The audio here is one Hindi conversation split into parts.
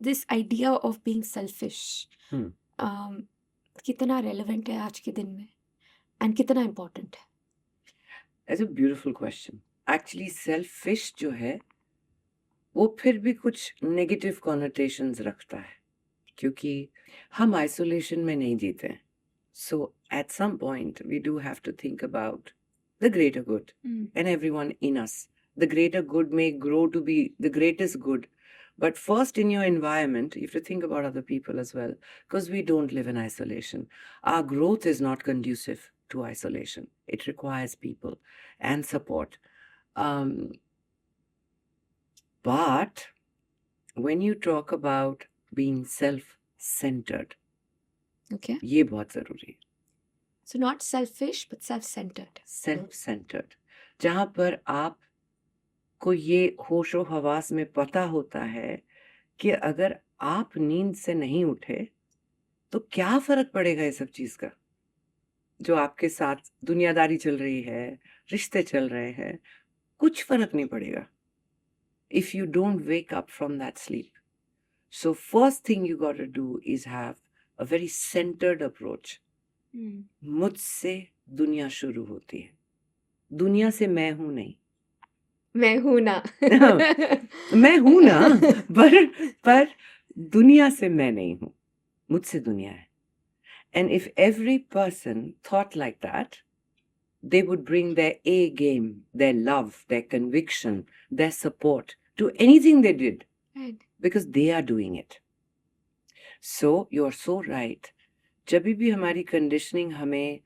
this idea of being selfish Hmm. कितना relevant है आज के दिन में and कितना important है? That's a beautiful question. Actually, selfish जो है वो फिर भी कुछ नेगेटिव कॉनोटेशंस रखता है क्योंकि हम आइसोलेशन में नहीं जीते हैं. So at some point we do have to think about the greater good and everyone in us. The greater good may grow to be the greatest good, but first in your environment you have to think about other people as well, because we don't live in isolation. Our growth is not conducive to isolation. It requires people and support. But when you talk about being self-centered, Okay. ये बहुत जरूरी है. So not selfish but self-centered. Self-centered, जहां पर आप को ये होशो हवास में पता होता है कि अगर आप नींद से नहीं उठे तो क्या फर्क पड़ेगा इस सब चीज का, जो आपके साथ दुनियादारी चल रही है, रिश्ते चल रहे हैं, कुछ फर्क नहीं पड़ेगा if you don't wake up from that sleep. So first thing you got to do is have a very centered approach. मुझसे दुनिया शुरू होती है, दुनिया से मैं हूं नहीं. मैं हूं ना. मैं हूं ना, पर दुनिया से मैं नहीं हूं, मुझसे दुनिया है. And if every person thought like that, they would bring their A game, their love, their conviction, their support to anything they did, Right. because they are doing it. So you are so right. जब भी हमारी कंडीशनिंग हमें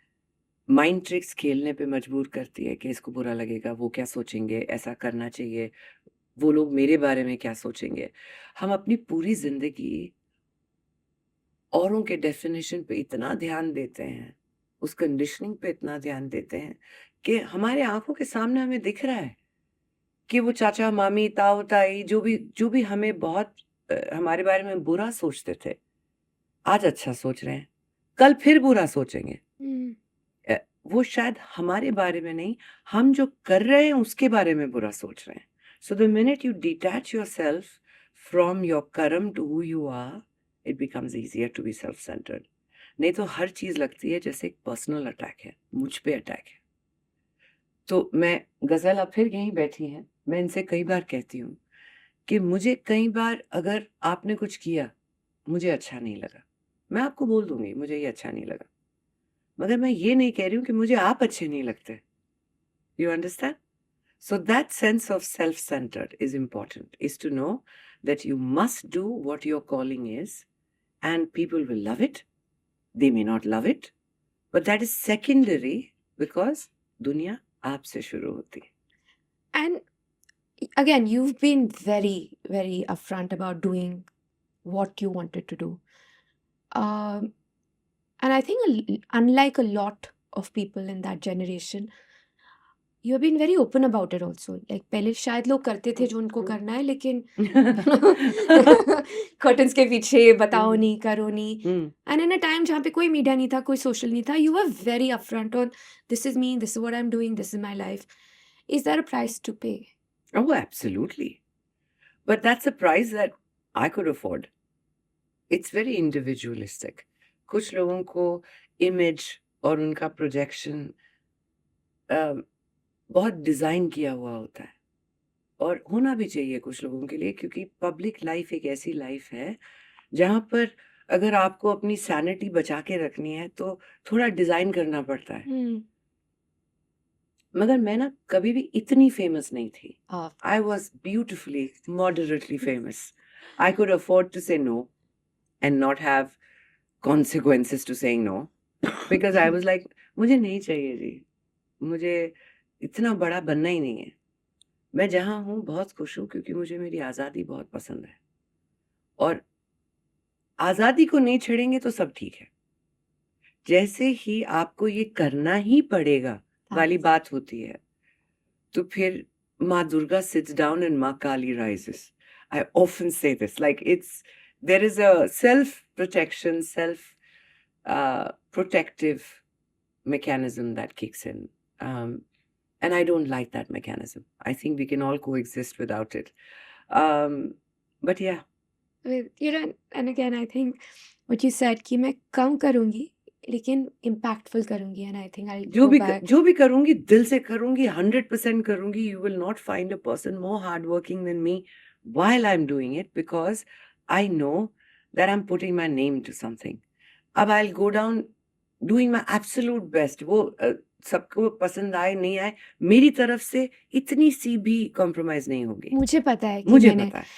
माइंड ट्रिक्स खेलने पे मजबूर करती है कि इसको बुरा लगेगा, वो क्या सोचेंगे, ऐसा करना चाहिए, वो लोग मेरे बारे में क्या सोचेंगे, हम अपनी पूरी जिंदगी औरों के डेफिनेशन पे इतना ध्यान देते हैं, उस कंडीशनिंग पे इतना ध्यान देते हैं कि हमारे आंखों के सामने हमें दिख रहा है कि वो चाचा मामी ताऊ ताई जो भी हमें बहुत हमारे बारे में बुरा सोचते थे, आज अच्छा सोच रहे हैं, कल फिर बुरा सोचेंगे. वो शायद हमारे बारे में नहीं, हम जो कर रहे हैं उसके बारे में बुरा सोच रहे हैं. So the minute you detach yourself from your karma to who you are, it becomes easier to be self centered. नहीं तो हर चीज लगती है जैसे एक पर्सनल अटैक है, मुझ पे अटैक है. तो मैं गजल अब फिर यहीं बैठी हैं, मैं इनसे कई बार कहती हूँ कि मुझे कई बार अगर आपने कुछ किया, मुझे अच्छा नहीं लगा, मैं आपको बोल दूंगी मुझे ये अच्छा नहीं लगा, मगर मैं ये नहीं कह रही हूँ कि मुझे आप अच्छे नहीं लगते. You understand? So that sense of self-centered is important, is to know that you must do what your calling is, and people will love it. They may not love it, but that is secondary, because दुनिया आपसे शुरू होती है. And again, you've been very, very upfront about doing what you wanted to do. And I think, unlike a lot of people in that generation, you have been very open about it also. Like, पहले शायद लोग करते थे जो उनको करना है, लेकिन curtains के पीछे बताओ नहीं, करो नहीं. And in a time जहाँ पे कोई मीडिया नहीं था, कोई social नहीं था, you were very upfront on this is me, this is what I'm doing, this is my life. Is there a price to pay? Oh, absolutely. But that's a price that I could afford. It's very individualistic. कुछ लोगों को image और उनका projection बहुत डिजाइन किया हुआ होता है, और होना भी चाहिए कुछ लोगों के लिए, क्योंकि पब्लिक लाइफ एक ऐसी लाइफ है जहां पर अगर आपको अपनी सैनिटी बचा के रखनी है तो थोड़ा डिजाइन करना पड़ता है. मगर मैं ना कभी भी इतनी फेमस नहीं थी. I was beautifully moderately famous. I could afford to say no and not have consequences to saying no, because I was like, मुझे नहीं चाहिए जी, मुझे इतना बड़ा बनना ही नहीं है. मैं जहां हूं बहुत खुश हूं, क्योंकि मुझे मेरी आजादी बहुत पसंद है, और आजादी को नहीं छेड़ेंगे तो सब ठीक है. जैसे ही आपको ये करना ही पड़ेगा वाली बात होती है, तो फिर माँ दुर्गा sits down and माँ काली rises. I often say this, like there is a self-protection, protective mechanism that kicks in. And I don't like that mechanism. I think we can all coexist without it. But yeah. You know and again I think what you said कि मैं कम करूँगी लेकिन इम्पैक्टफुल करूँगी and I think I go back. जो भी करूँगी दिल से करूँगी, 100% करूँगी। You will not find a person more hardworking than me while I'm doing it, because I know that I'm putting my name to something. अब I'll go down doing my absolute best. वो सबको पसंद आए नहीं आए, मेरी तरफ से इतनी सी भी कॉम्प्रोमाइज नहीं होगी। मुझे पता है कि मुझे मैंने पता है।